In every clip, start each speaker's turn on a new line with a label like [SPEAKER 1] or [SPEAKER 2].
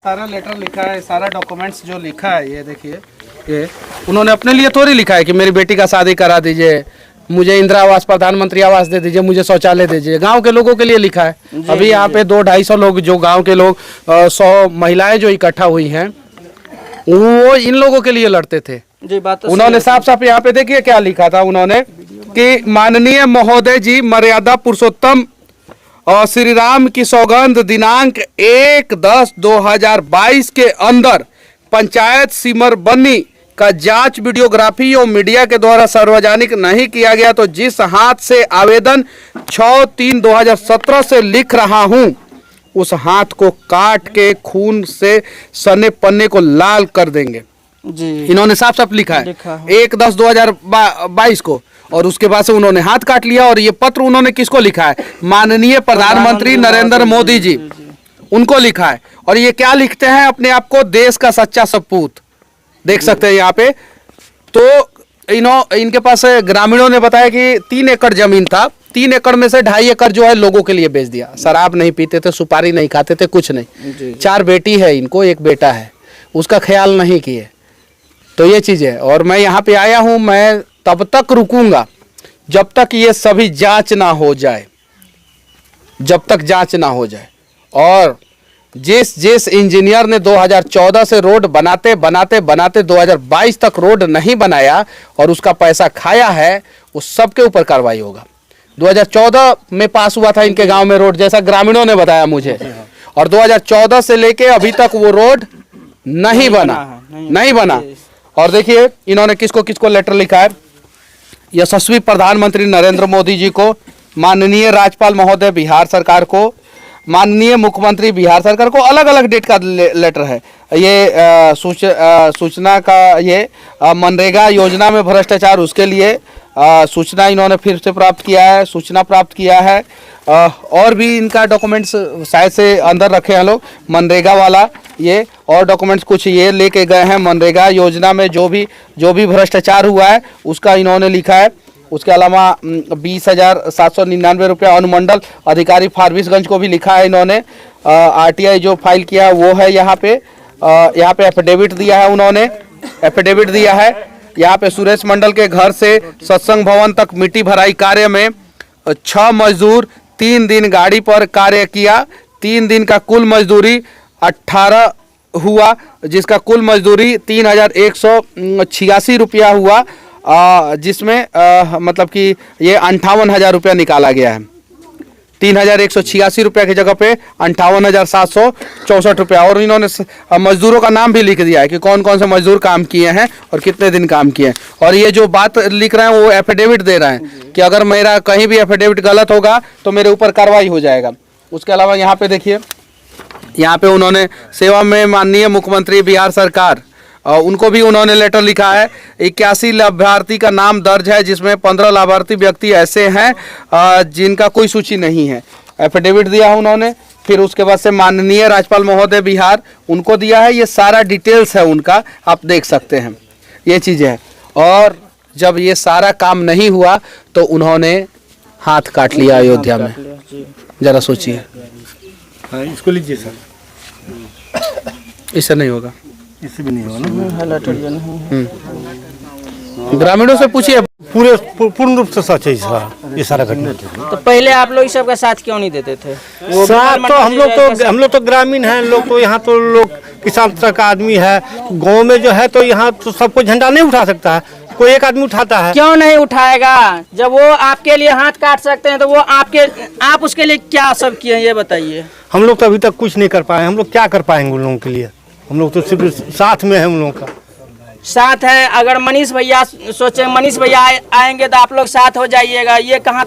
[SPEAKER 1] सारा लेटर लिखा है, सारा डॉक्यूमेंट्स जो लिखा है ये देखिए, ये उन्होंने अपने लिए थोड़ी लिखा है कि मेरी बेटी का शादी करा दीजिए, मुझे इंदिरा आवास प्रधानमंत्री आवास दे दीजिए, मुझे शौचालय दीजिए। गांव के लोगों के लिए लिखा है। अभी यहाँ पे 200-250 लोग जो गांव के लोग 100 महिलाएं जो इकट्ठा हुई हैं वो इन लोगों के लिए लड़ते थे
[SPEAKER 2] जी। बात तो
[SPEAKER 1] उन्होंने साफ साफ यहाँ पे देखिए क्या लिखा था उन्होंने कि माननीय महोदय जी, मर्यादा पुरुषोत्तम और श्री राम की सौगंध दिनांक 1/10/2022 के अंदर पंचायत सिमरबनी का जांच वीडियोग्राफी और मीडिया के द्वारा सार्वजनिक नहीं किया गया तो जिस हाथ से आवेदन 6/3/2017 से लिख रहा हूं उस हाथ को काट के खून से सने पन्ने को लाल कर देंगे
[SPEAKER 2] जी।
[SPEAKER 1] इन्होंने साफ साफ लिखा है 1/10/2022 को, और उसके बाद से उन्होंने हाथ काट लिया। और ये पत्र उन्होंने किसको लिखा है? माननीय प्रधानमंत्री नरेंद्र मोदी जी, उनको लिखा है। और ये क्या लिखते हैं अपने आप को? देश का सच्चा सपूत। देख सकते हैं यहाँ पे। तो इनके पास ग्रामीणों ने बताया कि 3 एकड़ जमीन था, 3 एकड़ में से 2.5 एकड़ जो है लोगों के लिए बेच दिया। शराब नहीं पीते थे, सुपारी नहीं खाते थे, कुछ नहीं। 4 बेटी है इनको, 1 बेटा है, उसका ख्याल नहीं किए। तो ये चीज़ है। और मैं यहाँ पे आया हूँ, मैं तब तक रुकूंगा जब तक ये सभी जांच ना हो जाए, जब तक जांच ना हो जाए। और जिस इंजीनियर ने 2014 से रोड बनाते बनाते बनाते 2022 तक रोड नहीं बनाया और उसका पैसा खाया है, उस सब के ऊपर कार्रवाई होगा। 2014 में पास हुआ था इनके गांव में रोड, जैसा ग्रामीणों ने बताया मुझे, और 2014 से लेके अभी तक वो रोड नहीं बना। और देखिए इन्होंने किसको किसको लेटर लिखा है। यशस्वी प्रधानमंत्री नरेंद्र मोदी जी को, माननीय राज्यपाल महोदय बिहार सरकार को, माननीय मुख्यमंत्री बिहार सरकार को। अलग अलग डेट का लेटर है ये। सूचना का ये मनरेगा योजना में भ्रष्टाचार, उसके लिए सूचना इन्होंने फिर से प्राप्त किया है, सूचना प्राप्त किया है। और भी इनका डॉक्यूमेंट्स शायद से अंदर रखे हैं लोग, मनरेगा वाला ये और डॉक्यूमेंट्स कुछ ये लेके गए हैं। मनरेगा योजना में जो भी भ्रष्टाचार हुआ है उसका इन्होंने लिखा है। उसके अलावा 20,799 रुपया अनुमंडल अधिकारी फारबिसगंज को भी लिखा है इन्होंने। RTI जो फाइल किया वो है यहाँ पे एफिडेविट दिया है उन्होंने, एफिडेविट दिया है। यहाँ पे सुरेश मंडल के घर से सत्संग भवन तक मिट्टी भराई कार्य में 6 मजदूर 3 दिन गाड़ी पर कार्य किया। 3 दिन का कुल मजदूरी 18 हुआ, जिसका कुल मजदूरी 3,186 रुपया हुआ, जिसमें मतलब कि ये 58,000 रुपया निकाला गया है। 3,186 रुपया की जगह पे 58,764 रुपया। और इन्होंने मजदूरों का नाम भी लिख दिया है कि कौन कौन से मजदूर काम किए हैं और कितने दिन काम किए हैं। और ये जो बात लिख रहे हैं वो एफिडेविट दे रहे हैं कि अगर मेरा कहीं भी एफिडेविट गलत होगा तो मेरे ऊपर कार्रवाई हो जाएगा। उसके अलावा यहाँ पे देखिए, यहाँ पे उन्होंने सेवा में माननीय मुख्यमंत्री बिहार सरकार, उनको भी उन्होंने लेटर लिखा है। 81 लाभार्थी का नाम दर्ज है, जिसमें 15 लाभार्थी व्यक्ति ऐसे हैं जिनका कोई सूची नहीं है। एफिडेविट दिया है उन्होंने। फिर उसके बाद से माननीय राज्यपाल महोदय बिहार, उनको दिया है। ये सारा डिटेल्स है उनका, आप देख सकते हैं ये चीज़ें है। और जब ये सारा काम नहीं हुआ तो उन्होंने हाथ काट लिया अयोध्या में। जरा सोचिए।
[SPEAKER 3] इसको लीजिए सर,
[SPEAKER 1] इससे नहीं होगा,
[SPEAKER 3] इससे भी नहीं होगा ना।
[SPEAKER 1] ग्रामीणों से पूछिए,
[SPEAKER 3] पूर्ण रूप से सच है ये सारा घटना।
[SPEAKER 2] तो पहले आप लोग सबका साथ क्यों नहीं देते थे?
[SPEAKER 3] साथ तो हम लोग तो ग्रामीण हैं लोग, तो यहाँ तो लोग किसान तरह का आदमी है। गांव में जो है तो यहाँ तो सबको झंडा नहीं उठा सकता है, कोई एक आदमी उठाता है।
[SPEAKER 2] क्यों नहीं उठाएगा? जब वो आपके लिए हाथ काट सकते हैं तो वो आप उसके लिए क्या सब किए ये बताइए।
[SPEAKER 3] हम लोग तो अभी तक कुछ नहीं कर पाए। हम लोग क्या कर पाएंगे उन लोगों के लिए? हम लोग तो सिर्फ साथ में है, हम लोगों का
[SPEAKER 2] साथ है। अगर मनीष भैया सोचे, मनीष भैया आएंगे तो आप लोग साथ हो जाइएगा। ये कहाँ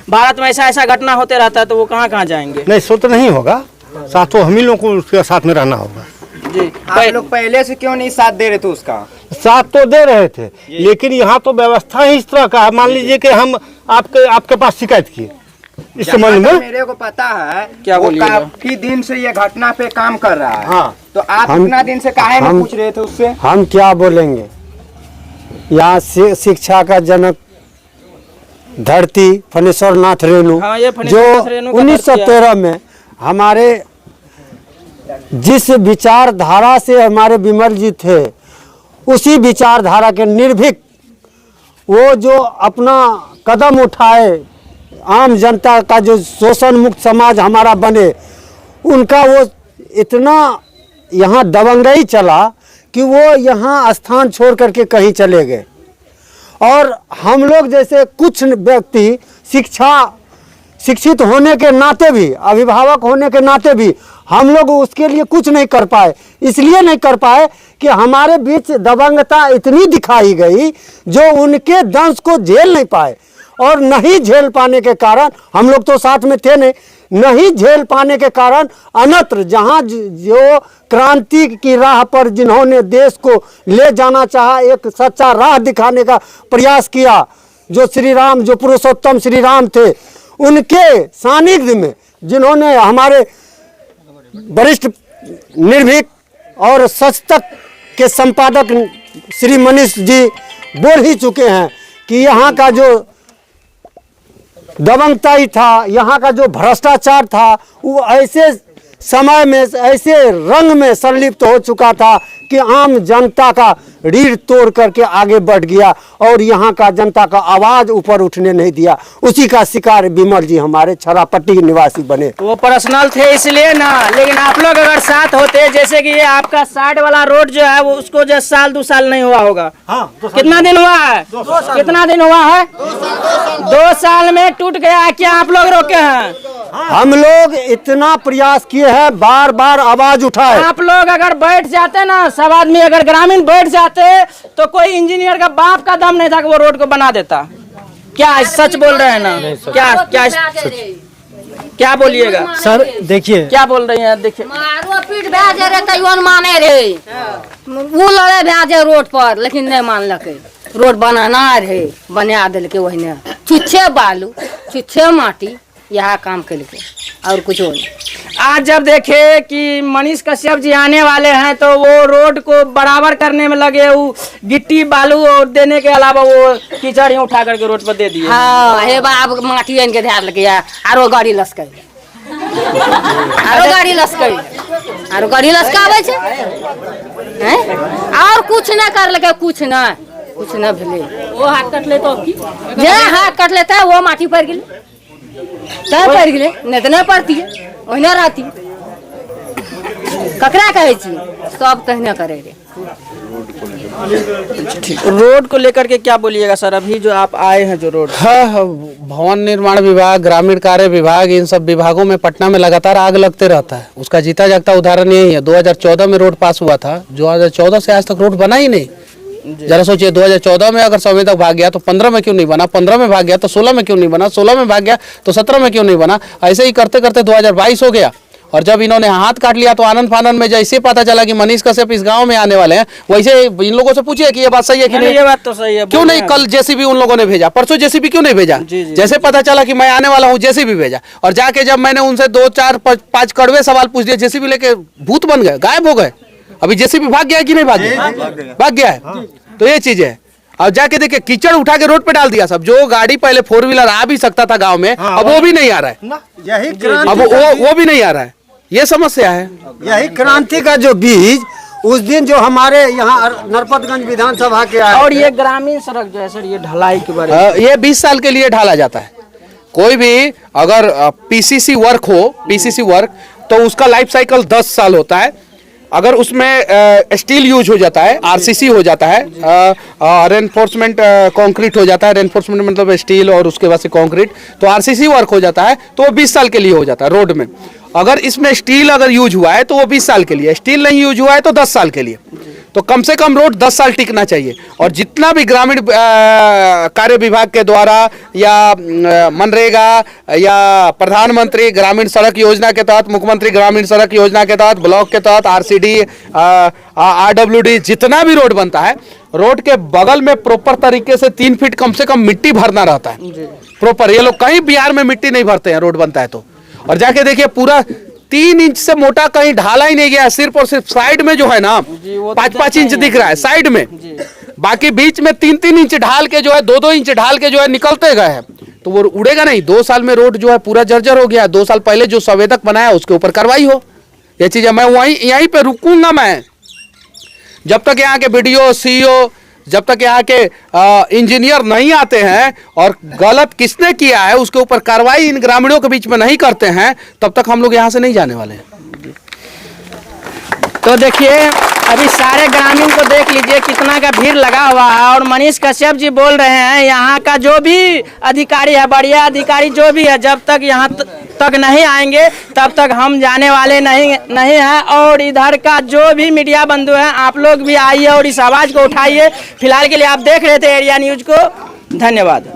[SPEAKER 2] भारत में ऐसा घटना होते रहता है तो वो कहाँ जाएंगे?
[SPEAKER 3] नहीं, सो तो नहीं होगा। साथ तो हम ही लोग को उसके साथ में रहना होगा
[SPEAKER 2] जी।
[SPEAKER 4] आप लोग पहले से क्यों नहीं साथ दे रहे थे? उसका
[SPEAKER 3] साथ तो दे रहे थे, लेकिन यहाँ तो व्यवस्था ही इस तरह का है। मान लीजिए कि हम आपके पास शिकायत किए इस संबंध में।
[SPEAKER 4] मेरे को पता है
[SPEAKER 2] क्या
[SPEAKER 4] वो काफी दिन से ये घटना पे काम कर रहा है।
[SPEAKER 3] हाँ,
[SPEAKER 4] तो आप इतना दिन से काहे नहीं पूछ रहे थे उससे?
[SPEAKER 5] हम क्या बोलेंगे? यहाँ शिक्षा का जनक धरती फणेश्वर नाथ रेणु,
[SPEAKER 2] हाँ, ये
[SPEAKER 5] जो
[SPEAKER 2] फणेश्वर नाथ रेणु का
[SPEAKER 5] 1913 में हमारे जिस विचारधारा से हमारे विमल जी थे, उसी विचारधारा के निर्भीक वो जो अपना कदम उठाए, आम जनता का जो शोषण मुक्त समाज हमारा बने, उनका वो इतना यहाँ दबंगई चला कि वो यहाँ स्थान छोड़ करके कहीं चले गए। और हम लोग जैसे कुछ व्यक्ति शिक्षित होने के नाते भी, अभिभावक होने के नाते भी हम लोग उसके लिए कुछ नहीं कर पाए। इसलिए नहीं कर पाए कि हमारे बीच दबंगता इतनी दिखाई गई जो उनके दंश को झेल नहीं पाए, और नहीं झेल पाने के कारण, हम लोग तो साथ में थे नहीं झेल पाने के कारण अन्यत्र जहाँ जो क्रांति की राह पर जिन्होंने देश को ले जाना चाहा, एक सच्चा राह दिखाने का प्रयास किया, जो श्री राम, जो पुरुषोत्तम श्री राम थे, उनके सानिध्य में जिन्होंने हमारे वरिष्ठ निर्भीक और सच तक के संपादक श्री मनीष जी बोल ही चुके हैं कि यहाँ का जो दबंगताई था, यहाँ का जो भ्रष्टाचार था, वो ऐसे समय में, ऐसे रंग में संलिप्त हो चुका था कि आम जनता का रीढ़ तोड़ करके आगे बढ़ गया और यहाँ का जनता का आवाज ऊपर उठने नहीं दिया। उसी का शिकार विमल जी हमारे छरापट्टी के निवासी बने।
[SPEAKER 2] वो पर्सनल थे इसलिए ना, लेकिन आप लोग अगर साथ होते, जैसे कि ये आपका साइड वाला रोड जो है वो उसको जो साल 2 साल नहीं हुआ होगा।
[SPEAKER 3] हाँ,
[SPEAKER 2] कितना दिन हुआ है? कितना दिन हुआ है? 2 साल में टूट गया। क्या आप लोग रोके हैं?
[SPEAKER 5] हम लोग इतना प्रयास किए हैं, बार बार आवाज उठाए।
[SPEAKER 2] आप लोग अगर बैठ जाते ना, सब आदमी अगर ग्रामीण बैठ जाते, तो कोई इंजीनियर का बाप का दम नहीं था कि वो रोड को बना देता। क्या सच बोल रहे हैं ना? क्या बोलिएगा
[SPEAKER 3] सर? देखिए
[SPEAKER 2] क्या बोल रही हैं, देखिए।
[SPEAKER 6] मारो पीट भेजे रे तैयो माने रे, वो लड़े भेजे रोड पर, लेकिन नहीं मानलके। रोड बनाना रहे, बना दिलके वही, छुच्छे बालू, छुच्छे माटी, यह काम करके और कुछ नहीं।
[SPEAKER 2] आज जब देखे कि मनीष कश्यप जी आने वाले हैं तो वो रोड को बराबर करने में लगे, वो गिट्टी बालू और देने के अलावा वो कीचड़ ही उठा करके रोड पर दे दिए।
[SPEAKER 6] हाँ, हे बाब माटी आन के ध्यान लगे, आरो गाड़ी लसकाई, आरो गाड़ी लसकाई, आरो गाड़ी लसकावे छे, हैं? और कुछ ना कर लगे, कुछ ना भेले। वो हाथ कट ले तो जे हाथ कट लेता है वो माटी पर गेले, तय पर गेले, नहीं तो नहीं पड़ती है, ओहिना रहती। ककरा कहे छी, सब तहने करे रे।
[SPEAKER 2] रोड को लेकर के क्या बोलिएगा सर? अभी जो आप आए हैं जो रोड,
[SPEAKER 1] हाँ, भवन निर्माण विभाग, ग्रामीण कार्य विभाग, इन सब विभागों में पटना में लगातार आग लगते रहता है। उसका जीता जागता उदाहरण यही है। 2014 में रोड पास हुआ था, 2014 से आज तक रोड बना ही नहीं। जरा सोचिए, 2014 में अगर संविधान भाग गया तो 15 में क्यों नहीं बना, 15 में भाग गया तो 16 में क्यों नहीं बना, 16 में भाग गया तो 17 में क्यों नहीं बना। ऐसे ही करते करते 2022 हो गया। और जब इन्होंने हाथ काट लिया तो आनंद फानंद में जैसे पता चला कि मनीष कश्यप इस गांव में आने वाले हैं, वैसे इन लोगों से पूछिए कि ये बात सही है कि नहीं।
[SPEAKER 2] ये बात तो सही है।
[SPEAKER 1] क्यों नहीं कल जेसीबी उन लोगों ने भेजा, परसों जेसीबी क्यों नहीं भेजा? जैसे पता चला कि मैं आने वाला हूँ, जेसीबी भेजा। और जाके जब मैंने उनसे 2, 4, 5 कड़वे सवाल पूछ दिए, जेसीबी लेके भूत बन गए, गायब हो गए। अभी जेसीबी भाग गया है कि नहीं भाग गया? भाग गया है। तो ये चीज है। अब जाके देखिए, कीचड़ उठा के रोड पे डाल दिया सब। जो गाड़ी पहले 4 व्हीलर आ भी सकता था गांव में, अब वो भी नहीं आ रहा है।
[SPEAKER 5] यही
[SPEAKER 1] अब वो भी नहीं आ रहा है। ये समस्या है।
[SPEAKER 5] यही क्रांति का जो बीज उस दिन जो हमारे यहाँ नरपतगंज विधानसभा के आए।
[SPEAKER 2] और ये ग्रामीण सड़क जो है सर, ये ढलाई के बारे में,
[SPEAKER 1] ये 20 साल के लिए ढाला जाता है। कोई भी अगर पीसीसी वर्क हो, पीसीसी वर्क, तो उसका लाइफ साइकिल 10 साल होता है। अगर उसमें स्टील यूज हो जाता है, आरसीसी हो जाता है, रेनफोर्समेंट कंक्रीट हो जाता है, रेनफोर्समेंट मतलब स्टील और उसके बाद से कंक्रीट, तो आरसीसी वर्क हो जाता है, तो वो 20 साल के लिए हो जाता है रोड में। अगर इसमें स्टील अगर यूज हुआ है तो वो 20 साल के लिए, स्टील नहीं यूज हुआ है तो 10 साल के लिए। तो कम से कम रोड 10 साल टिकना चाहिए। और जितना भी ग्रामीण कार्य विभाग के द्वारा या मनरेगा या प्रधानमंत्री ग्रामीण सड़क योजना के तहत, मुख्यमंत्री ग्रामीण सड़क योजना के तहत, ब्लॉक के तहत, आरसीडी, आरडब्ल्यूडी, जितना भी रोड बनता है, रोड के बगल में प्रॉपर तरीके से 3 फीट कम से कम मिट्टी भरना रहता है प्रॉपर। ये लोग कहीं बिहार में मिट्टी नहीं भरते हैं रोड बनता है तो। और जाके देखिए, पूरा 3 इंच से मोटा कहीं ढाला ही नहीं गया, सिर्फ और सिर्फ साइड में जो है ना 5-5 इंच दिख रहा है साइड में। बाकी बीच में 3-3 इंच ढाल के जो है, 2-2 इंच ढाल के जो है निकलते गए हैं, तो वो उड़ेगा नहीं। 2 साल में रोड जो है पूरा जर्जर हो गया। 2 साल पहले जो संवेदक बनाया उसके ऊपर कार्रवाई हो, ये चीज़ है। मैं यहीं पे रुकूंगा मैं, जब तक यहाँ के BDO CEO, जब तक यहाँ के इंजीनियर नहीं आते हैं और गलत किसने किया है उसके ऊपर कार्रवाई इन ग्रामीणों के बीच में नहीं करते हैं, तब तक हम लोग यहाँ से नहीं जाने वाले हैं।
[SPEAKER 2] तो देखिए अभी सारे ग्रामीण को देख लीजिए कितना का भीड़ लगा हुआ है, और मनीष कश्यप जी बोल रहे हैं यहाँ का जो भी अधिकारी है, बढ़िया अधिकारी जो भी है, जब तक यहाँ तक नहीं आएंगे तब तक हम जाने वाले नहीं हैं। और इधर का जो भी मीडिया बंधु हैं, आप लोग भी आइए और इस आवाज़ को उठाइए। फिलहाल के लिए आप देख रहे थे एरिया न्यूज़ को, धन्यवाद।